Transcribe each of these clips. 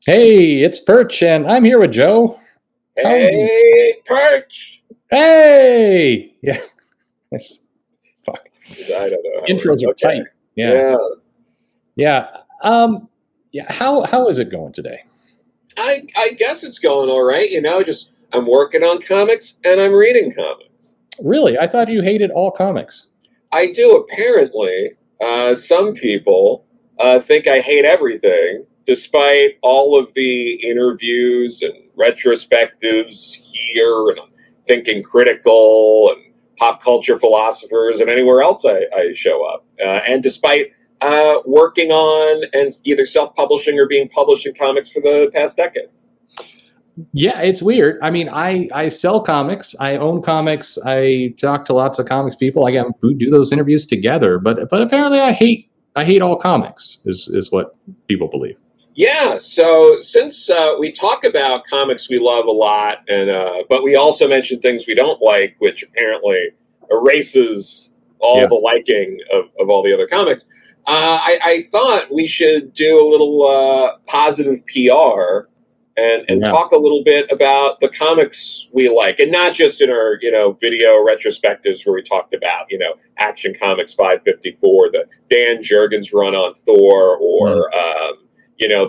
Hey, it's Perch, and I'm here with Joe. How? Hey, Perch! Hey! Yeah. Fuck. I don't know how Intros are okay. tight. Yeah. Yeah. Yeah. Yeah. How is it going today? I guess it's going all right, just I'm working on comics and I'm reading comics. Really? I thought you hated all comics. I do apparently. Some people think I hate everything, despite all of the interviews and retrospectives here, and thinking critical and pop culture philosophers and anywhere else I show up. And despite working on and either self-publishing or being published in comics for the past decade. Yeah, it's weird. I mean, I sell comics. I own comics. I talk to lots of comics people. We do those interviews together. But apparently, I hate all comics. Is what people believe. Yeah, so since we talk about comics we love a lot, and but we also mention things we don't like, which apparently erases all Yeah. the liking of all the other comics, I thought we should do a little positive PR and Yeah. talk a little bit about the comics we like, and not just in our video retrospectives where we talked about Action Comics 554, the Dan Jurgens run on Thor, or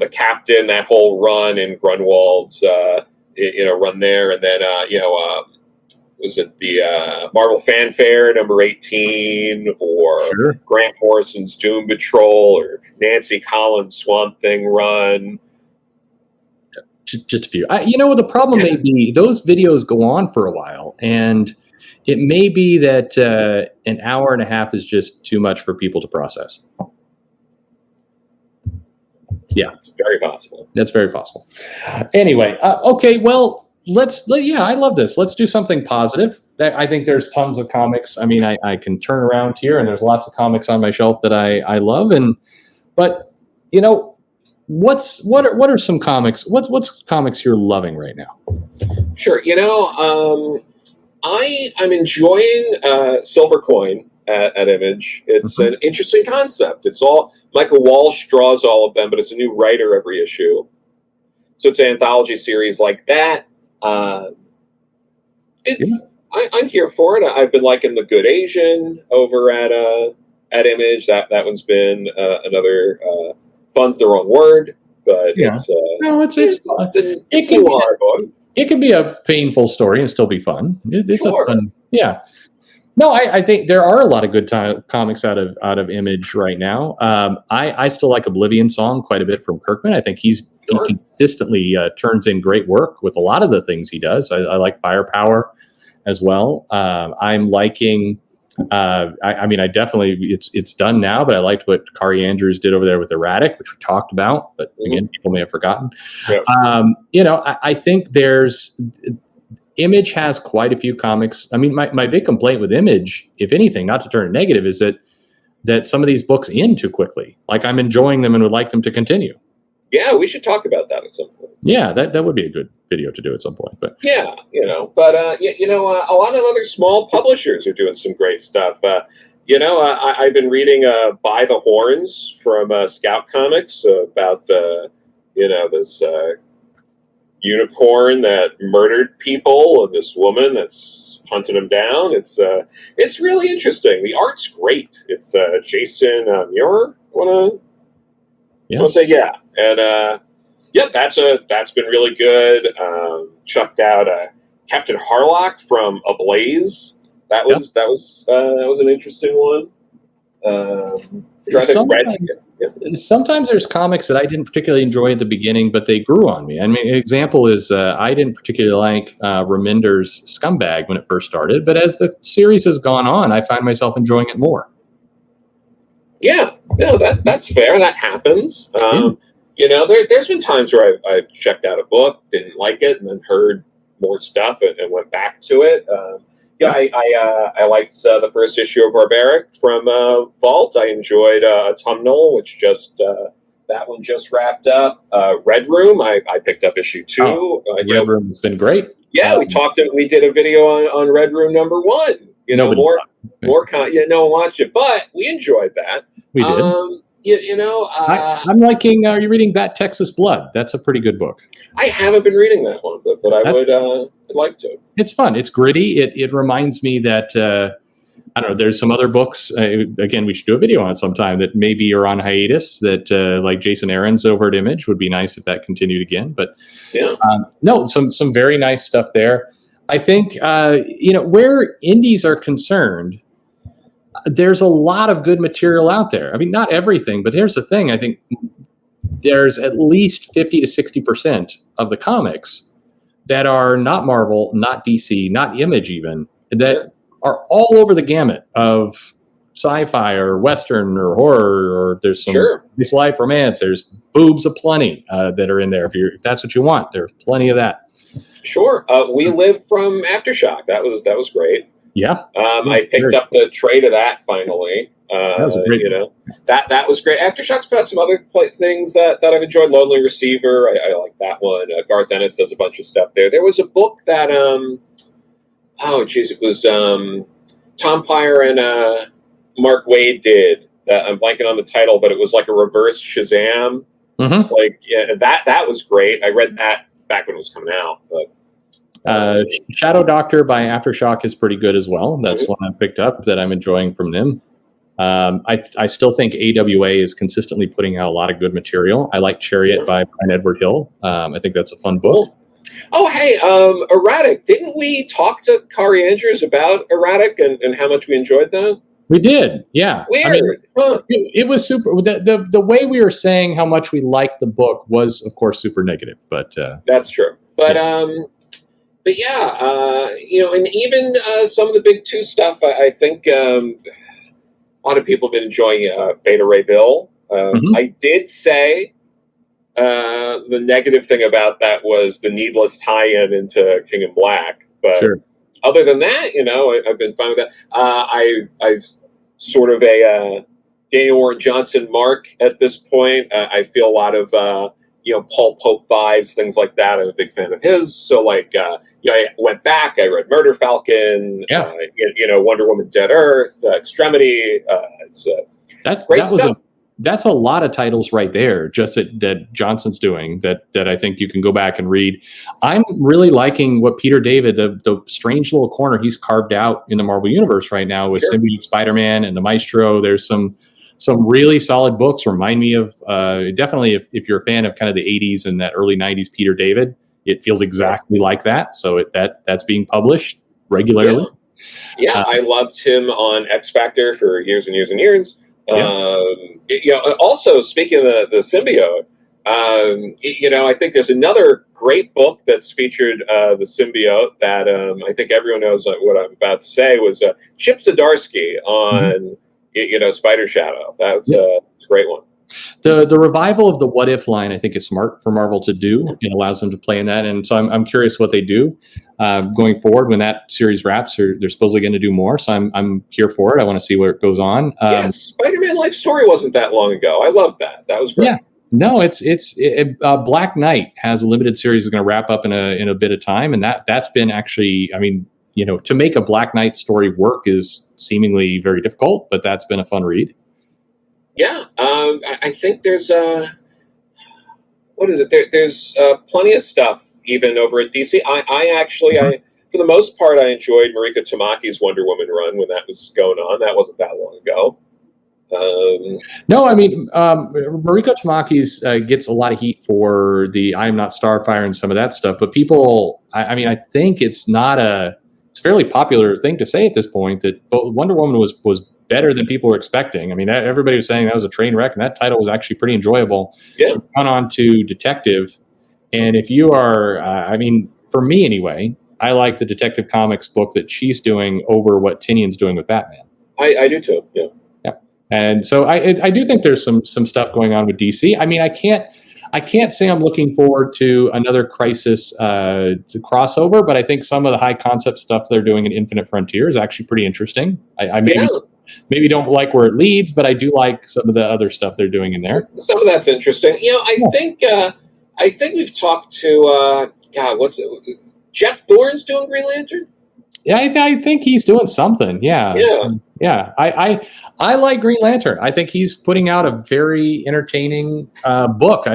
the Captain, that whole run in Grunwald's run there, and then was it the Marvel Fanfare number 18, or Sure. Grant Morrison's Doom Patrol, or Nancy Collins' Swamp Thing run. Just a few. The problem may be those videos go on for a while, and it may be that an hour and a half is just too much for people to process. Yeah, It's very possible. that's very possible. Anyway, okay, well, I love this. Let's do something positive. I think there's tons of comics. I mean, I can turn around here, and there's lots of comics on my shelf that I love, but what are some comics? What's comics you're loving right now? Sure. I'm enjoying Silver Coin at Image. It's an interesting concept. It's all Michael Walsh draws all of them, but it's a new writer every issue. So it's an anthology series like that. I'm here for it. I've been liking The Good Asian over at Image. That one's been another fun's the wrong word, but it's it can be a painful story and still be fun. It's sure. a fun, yeah. No, I think there are a lot of good comics out of Image right now. I still like Oblivion Song quite a bit from Kirkman. I think he consistently turns in great work with a lot of the things he does. I like Firepower as well. I'm liking. I definitely it's done now, but I liked what Kari Andrews did over there with Erratic, which we talked about, but again, people may have forgotten. Yep. I think there's Image has quite a few comics. I mean, my big complaint with Image, if anything, not to turn it negative, is that some of these books end too quickly. Like, I'm enjoying them and would like them to continue. Yeah, we should talk about that at some point. Yeah, that would be a good video to do at some point. But yeah, a lot of other small publishers are doing some great stuff. I've been reading By the Horns from Scout Comics about this unicorn that murdered people and this woman that's hunting them down. It's really interesting. The art's great. It's Jason Muir. Want to say yeah, and that's been really good. Chucked out Captain Harlock from Ablaze. That was an interesting one. Sometimes there's comics that I didn't particularly enjoy at the beginning, but they grew on me. I mean, an example is I didn't particularly like Reminder's Scumbag when it first started, but as the series has gone on, I find myself enjoying it more. Yeah, no, that's fair. That happens. There's been times where I've checked out a book, didn't like it, and then heard more stuff and went back to it. I liked the first issue of Barbaric from Vault. I enjoyed Autumnal, which that one just wrapped up. Red Room, I picked up issue 2. Red Room has been great. Yeah, we did a video on Red Room number 1. No one watched it, but we enjoyed that. We did. I'm liking. Are you reading That Texas Blood? That's a pretty good book. I haven't been reading that one, but I would like to. It's fun. It's gritty. It reminds me that I don't know. There's some other books. Again, we should do a video on sometime that maybe are on hiatus. That like Jason Aaron's over at Image would be nice if that continued again. But yeah, no, some very nice stuff there. I think where indies are concerned, there's a lot of good material out there. I mean, not everything, but here's the thing. I think there's at least 50 to 60% of the comics that are not Marvel, not DC, not Image even, that are all over the gamut of sci-fi or Western or horror, or there's some this life romance. There's boobs aplenty that are in there. If that's what you want, there's plenty of that. Sure. We live from Aftershock. That was great. Yeah. I picked up the trade of that finally. That was great. That was great. Aftershock's put out some other things that I've enjoyed. Lonely Receiver, I like that one. Garth Ennis does a bunch of stuff there. There was a book that it was Tom Pyre and Mark Waid did. I'm blanking on the title, but it was like a reverse Shazam. Mm-hmm. Like that was great. I read that back when it was coming out, but. Shadow Doctor by Aftershock is pretty good as well. That's one I picked up that I'm enjoying from them. I still think AWA is consistently putting out a lot of good material. I like Chariot by Brian Edward Hill. I think that's a fun book. Oh, hey, Erratic. Didn't we talk to Kari Andrews about Erratic and how much we enjoyed that? We did, yeah. Weird. It was super. The way we were saying how much we liked the book was, of course, super negative. But that's true. But and even some of the big two stuff, I think a lot of people have been enjoying Beta Ray Bill. I did say the negative thing about that was the needless tie-in into King in Black. But other than that, I've been fine with that. I've sort of a Daniel Warren Johnson mark at this point. I feel a lot of Paul Pope vibes, things like that. I'm a big fan of his. So I went back, I read Murder Falcon, Wonder Woman Dead Earth, Extremity. It's great stuff. That's a lot of titles right there, just that Johnson's doing that I think you can go back and read. I'm really liking what Peter David, the strange little corner he's carved out in the Marvel Universe right now with Symbiote Spider-Man and the Maestro. There's some really solid books. Remind me of definitely if you're a fan of kind of the 80s and that early 90s Peter David, it feels exactly like that. So that's being published regularly. Yeah, I loved him on X Factor for years and years and years. Also, speaking of the symbiote, I think there's another great book that's featured the symbiote that I think everyone knows what I'm about to say was Chip Zdarsky on Spider Shadow. That's a great one. The revival of the What If line, I think, is smart for Marvel to do. It allows them to play in that, and so I'm curious what they do going forward when that series wraps. They're supposedly going to do more, so I'm here for it. I want to see where it goes on. Spider-Man Life Story wasn't that long ago. I love that. That was great. Yeah, no, it's Black Knight has a limited series that's going to wrap up in a bit of time, and that's been actually, to make a Black Knight story work is seemingly very difficult, but that's been a fun read. Yeah, I think there's what is it? There's plenty of stuff even over at DC. I for the most part, I enjoyed Mariko Tamaki's Wonder Woman run when that was going on. That wasn't that long ago. No, Mariko Tamaki's gets a lot of heat for the I Am Not Starfire and some of that stuff, but people, I think it's a fairly popular thing to say at this point that Wonder Woman was better than people were expecting. Everybody was saying that was a train wreck, and that title was actually pretty enjoyable. Yeah. Gone on to Detective, and if you are, for me anyway, I like the Detective Comics book that she's doing over what Tynion's doing with Batman. I do too. Yeah. Yeah, and so I do think there's some stuff going on with DC. I can't say I'm looking forward to another Crisis to crossover, but I think some of the high concept stuff they're doing in Infinite Frontier is actually pretty interesting. Maybe don't like where it leads, but I do like some of the other stuff they're doing in there. Some of that's interesting. I think we've talked to what's it? Jeff Thorne's doing Green Lantern. Yeah, I think he's doing something. Yeah, Yeah, yeah. I like Green Lantern. I think he's putting out a very entertaining book.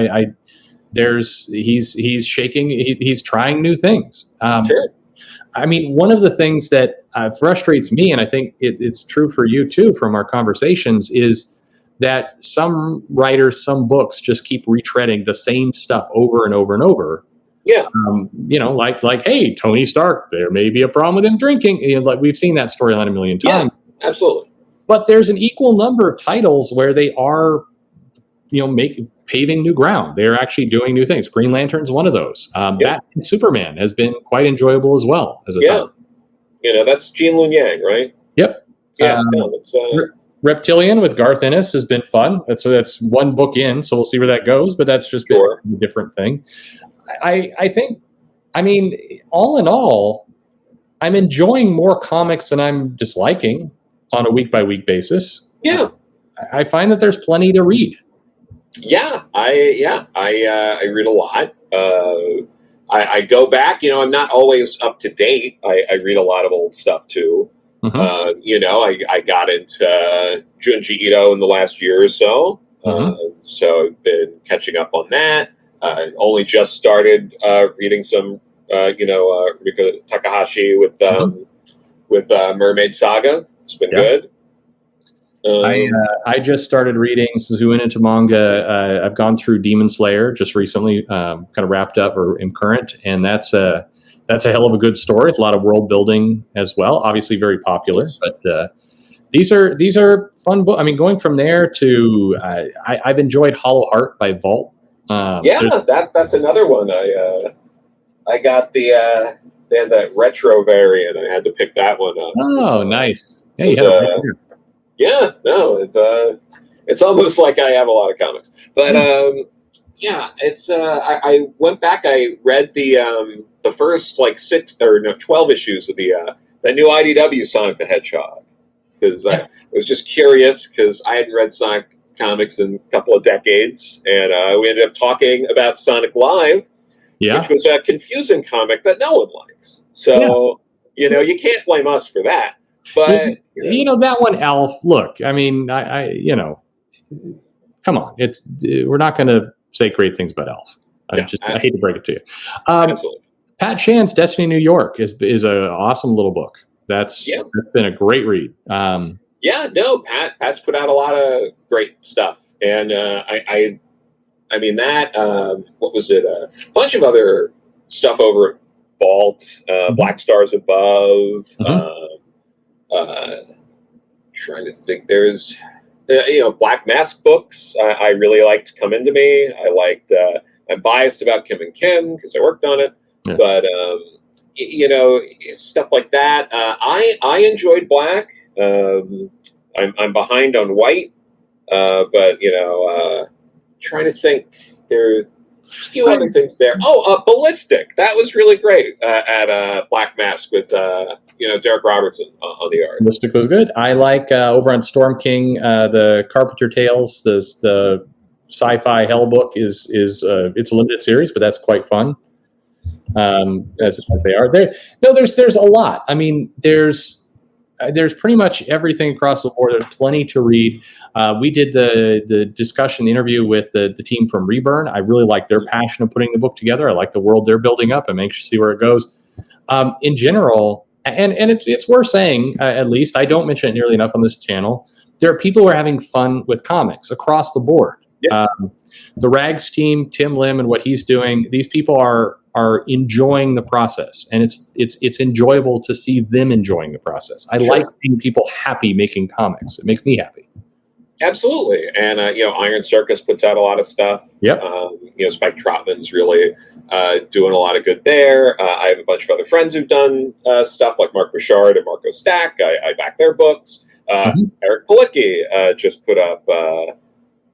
He's shaking. He's trying new things. sure. I mean, one of the things that frustrates me, and I think it's true for you too, from our conversations, is that some writers, some books, just keep retreading the same stuff over and over and over. Yeah, Like, hey, Tony Stark, there may be a problem with him drinking. Like we've seen that storyline a million times. yeah, absolutely. But there's an equal number of titles where they are, paving new ground. They're actually doing new things. Green Lantern's one of those. Yeah, Batman Superman has been quite enjoyable as well as a yeah. title. That's Gene Luen Yang, right? Yep. Yeah, Um, no, that's Reptilian with Garth Ennis has been fun. That's one book in, so we'll see where that goes. But that's just sure. been a different thing. I think, I mean, all in all, I'm enjoying more comics than I'm disliking on a week by week basis. Yeah, I find that there's plenty to read. yeah. I read a lot. I go back. I'm not always up to date. I read a lot of old stuff too. Mm-hmm. I got into Junji Ito in the last year or so. Mm-hmm. So I've been catching up on that. Only just started reading some, Rika Takahashi with Mermaid Saga. It's been good. I just started reading Suzuin into manga. I've gone through Demon Slayer just recently, kind of wrapped up or am current, and that's a hell of a good story. It's a lot of world building as well. Obviously, very popular, but these are fun books. I mean, going from there to I've enjoyed Hollow Heart by Vault. That's another one. I got they had that retro variant. I had to pick that one up. Oh, nice. Yeah, you had yeah, no, it's almost like I have a lot of comics, but it's I went back. I read the first 12 issues of the new IDW Sonic the Hedgehog because I was just curious because I hadn't read Sonic comics in a couple of decades, and we ended up talking about Sonic Live, which was a confusing comic that no one likes. So you can't blame us for that. But that one, Alf. Look, I mean, I come on. We're not going to say great things about Alf. I hate to break it to you. Absolutely. Pat Shan's Destiny New York is an awesome little book. That's been a great read. Pat's put out a lot of great stuff, and I mean that. What was it? A bunch of other stuff over at Vault, Black Stars Above. Trying to think. There's, Black Mask books. I really liked Come Into Me. I liked. I'm biased about Kim and Kim because I worked on it, but stuff like that. I enjoyed Black. I'm behind on White, but trying to think. There's a few other things there. Ballistic. That was really great at Black Mask with Derek Robertson on the art. Ballistic was good. I like over on Storm King, the Carpenter Tales. The sci-fi hell book is it's a limited series, but that's quite fun. As they are there. No, there's a lot. I mean, there's pretty much everything across the board. There's plenty to read. We did the discussion interview with the team from Reburn. I really like their passion of putting the book together. I like the world they're building up. I'm anxious to see where it goes. In general, and it's worth saying, at least, I don't mention it nearly enough on this channel, there are people who are having fun with comics across the board. Yeah. The Rags team, Tim Lim and what he's doing, these people are enjoying the process, and it's enjoyable to see them enjoying the process. I like seeing people happy making comics. It makes me happy. Absolutely. And Iron Circus puts out a lot of stuff. Yep. Spike Trotman's really doing a lot of good there. I have a bunch of other friends who've done stuff like Mark Bouchard and Marco Stack. I back their books. Eric Palicki just put up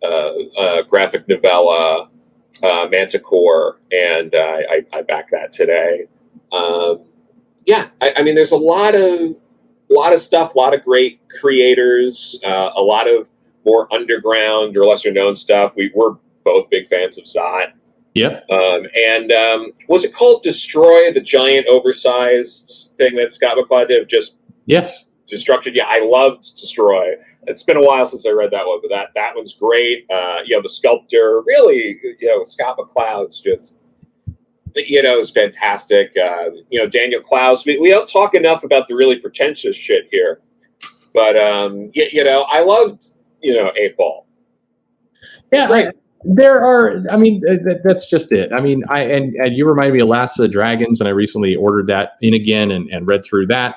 a graphic novella, Manticore, and I back that today. I mean, there's a lot of stuff, a lot of great creators, a lot of more underground or lesser known stuff. We're both big fans of Zot. Yep. Was it called Destroy, the giant oversized thing that Scott McCloud did? Just Yes. Destruction. Yeah, I loved Destroy. It's been a while since I read that one, but that one's great. The sculptor, really, Scott McCloud's just, is fantastic. Daniel Clowes. We don't talk enough about the really pretentious shit here, but I loved, 8-Ball. Yeah, there are. I mean, that's just it. I mean, and you reminded me of Last of the Dragons, and I recently ordered that in again and read through that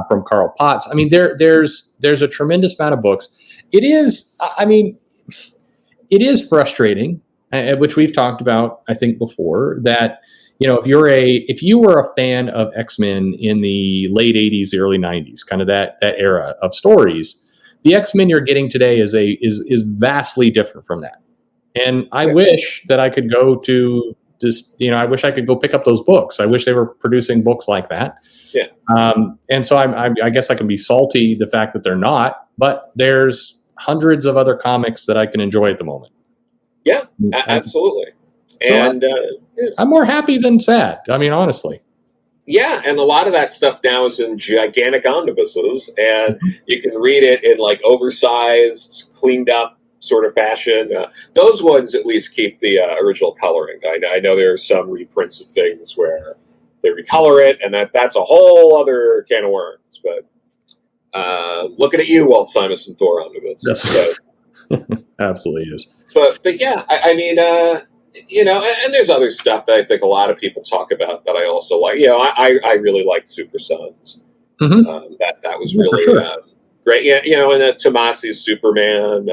from Carl Potts. I mean, there's a tremendous amount of books. It is. I mean, it is frustrating, which we've talked about, I think, before, that if you were a fan of X-Men in the late '80s, early '90s, kind of that era of stories, the X-Men you're getting today is vastly different from that. And I wish that I could go to just, I wish I could go pick up those books. I wish they were producing books like that. Yeah. And so I guess I can be salty the fact that they're not, but there's hundreds of other comics that I can enjoy at the moment. Yeah, absolutely. And I'm more happy than sad. I mean, honestly. Yeah, and a lot of that stuff now is in gigantic omnibuses, and you can read it in like oversized, cleaned up sort of fashion. Those ones at least keep the original coloring. I know there are some reprints of things where they recolor it, and that's a whole other can of worms. But looking at you, Walt Simonson Thor omnibus. Absolutely is. But yeah, I mean, and there's other stuff that I think a lot of people talk about that I also like. I really liked Super Sons. Mm-hmm. That was really great. Yeah, and Tomasi's Superman.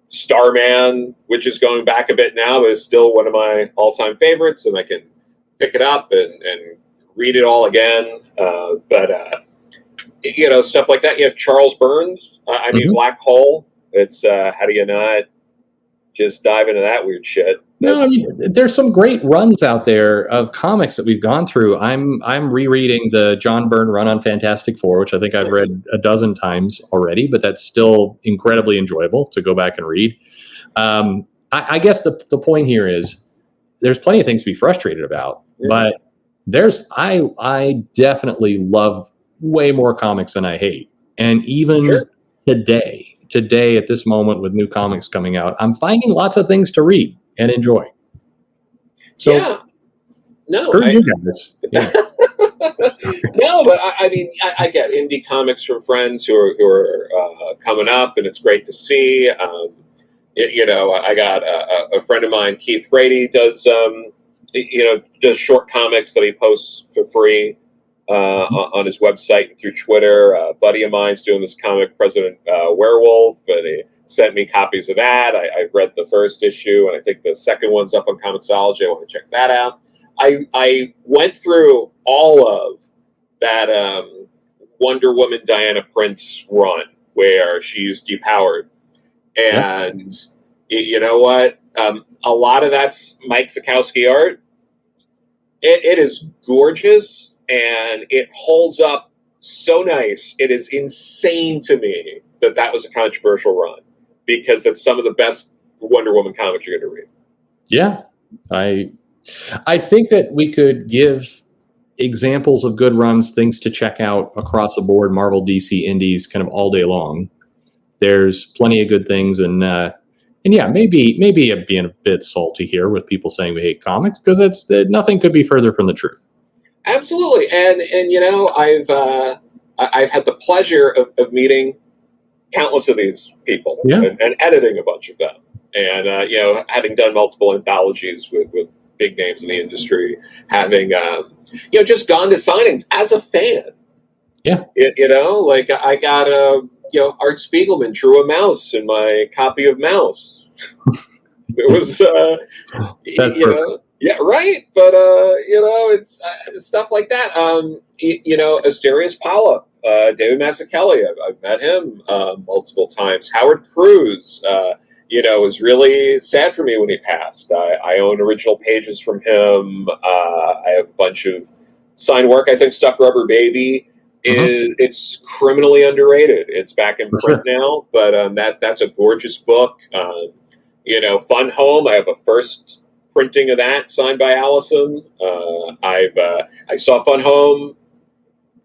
Starman, which is going back a bit now, is still one of my all-time favorites, and I can pick it up and read it all again. But stuff like that. Charles Burns. I mean, Black Hole. It's how do you not just dive into that weird shit? No, I mean, there's some great runs out there of comics that we've gone through. I'm rereading the John Byrne run on Fantastic Four, which I think I've read a dozen times already, but that's still incredibly enjoyable to go back and read. I guess the point here is there's plenty of things to be frustrated about, but I definitely love way more comics than I hate. And even today at this moment with new comics coming out, I'm finding lots of things to read and enjoy. So, screw you guys. Yeah. No, but I mean, I get indie comics from friends who are coming up, and it's great to see. I got a friend of mine, Keith Frady, does short comics that he posts for free on his website and through Twitter. A buddy of mine's doing this comic, President Werewolf, and he sent me copies of that. I've read the first issue, and I think the second one's up on Comixology. I want to check that out. I went through all of that Wonder Woman Diana Prince run where she's depowered. And you know what? A lot of that's Mike Zakowski art. It is gorgeous, and it holds up so nice. It is insane to me that was a controversial run, because that's some of the best Wonder Woman comics you're going to read. Yeah, I think that we could give examples of good runs, things to check out across the board, Marvel, DC, Indies, kind of all day long. There's plenty of good things, and yeah, maybe being a bit salty here with people saying we hate comics, because nothing could be further from the truth. Absolutely, and I've had the pleasure of meeting countless of these people and editing a bunch of them, and having done multiple anthologies with big names in the industry, having just gone to signings as a fan. Yeah, like I got Art Spiegelman drew a mouse in my copy of Mouse. It was yeah, right. But it's stuff like that. Asterios Paula, David Mazzucchelli, I've met him multiple times. Howard Cruz, was really sad for me when he passed. I own original pages from him. I have a bunch of signed work. I think Stuck Rubber Baby it's criminally underrated. It's back in print now, but that's a gorgeous book. Fun Home. I have a first printing of that signed by Allison. I saw Fun Home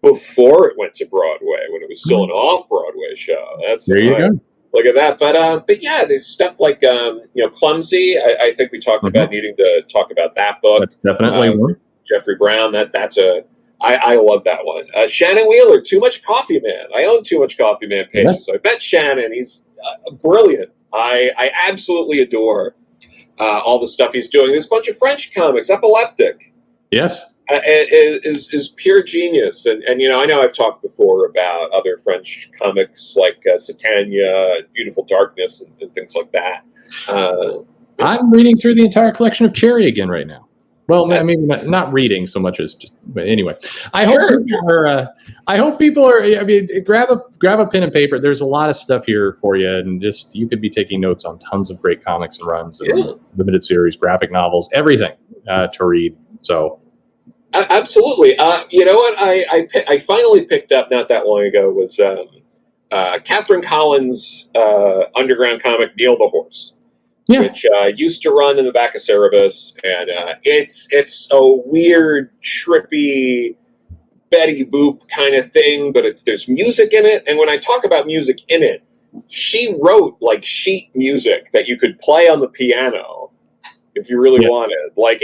before it went to Broadway when it was still an off-Broadway show. There you go. Look at that. But yeah, there's stuff like Clumsy. I think we talked about needing to talk about that book. That's definitely one. Jeffrey Brown. I love that one. Shannon Wheeler, Too Much Coffee Man. I own Too Much Coffee Man pages, so I bet Shannon. He's brilliant. I absolutely adore all the stuff he's doing. There's a bunch of French comics. Epileptic. Yes. Is pure genius. And I know I've talked before about other French comics like Satania, Beautiful Darkness, and things like that. I'm reading through the entire collection of Cherry again right now. Well, I mean, not reading so much as just. But anyway, I hope people are. I mean, grab a pen and paper. There's a lot of stuff here for you, and just you could be taking notes on tons of great comics and runs, and limited series, graphic novels, everything to read. So. Absolutely. You know what? I finally picked up not that long ago was Catherine Collins' underground comic Neil the Horse, which used to run in the back of Cerebus, and it's a weird, trippy Betty Boop kind of thing, but there's music in it. And when I talk about music in it, she wrote like sheet music that you could play on the piano if you really wanted. Like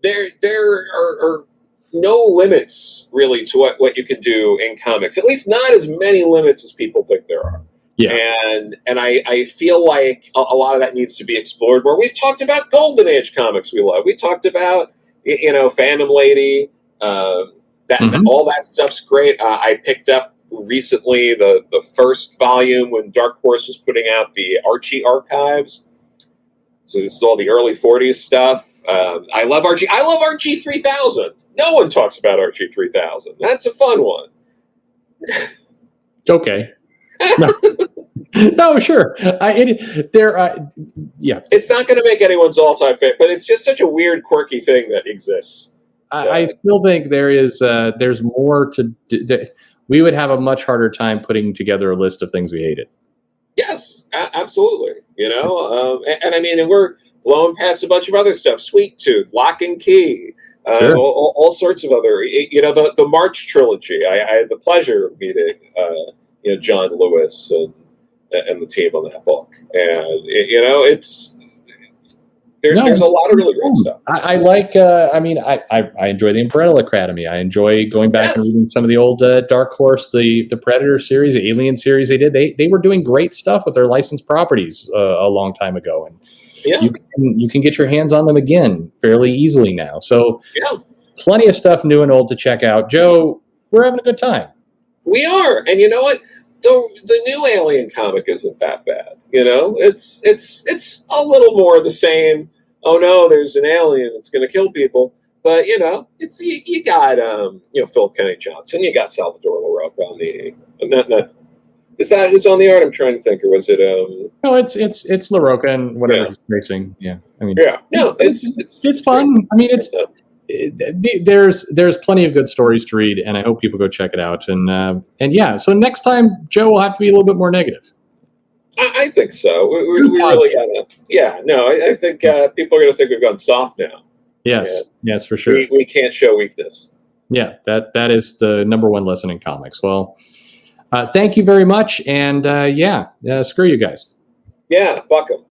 there are no limits really to what you can do in comics. At least not as many limits as people think there are. Yeah. And I feel like a lot of that needs to be explored more. We've talked about Golden Age comics we love. We talked about Phantom Lady. All that stuff's great. I picked up recently the first volume when Dark Horse was putting out the Archie archives. So this is all the early 40s stuff. I love Archie. I love Archie 3000. No one talks about Archie 3000. That's a fun one. Okay. No, sure. It's not going to make anyone's all-time favorite, but it's just such a weird, quirky thing that exists. I still think there's more to do. We would have a much harder time putting together a list of things we hated. Yes, absolutely. And I mean, and we're blowing past a bunch of other stuff. Sweet Tooth, Lock and Key, all sorts of other. The March trilogy. I had the pleasure of meeting, John Lewis and the team on that book, and there's a lot of really great stuff. I like. I enjoy the Umbrella Academy. I enjoy going back and reading some of the old Dark Horse, the Predator series, the Alien series. They were doing great stuff with their licensed properties a long time ago, and you can get your hands on them again fairly easily now. So plenty of stuff new and old to check out. Joe, we're having a good time. We are, and you know what? The new Alien comic isn't that bad. It's a little more the same. Oh no, there's an alien that's going to kill people. But it's you got Phil Kennedy Johnson, you got Salvador LaRocca on the. Is that who's on the art? I'm trying to think, or was it? No, it's LaRocca and whatever he's racing. Yeah, I mean, no, it's fun. I mean, there's plenty of good stories to read, and I hope people go check it out. And so next time, Joe will have to be a little bit more negative. I think so. We really gotta. Yeah, no, I think people are going to think we've gone soft now. Yes, for sure. We can't show weakness. Yeah, that is the number one lesson in comics. Well, thank you very much, and screw you guys. Yeah, fuck them.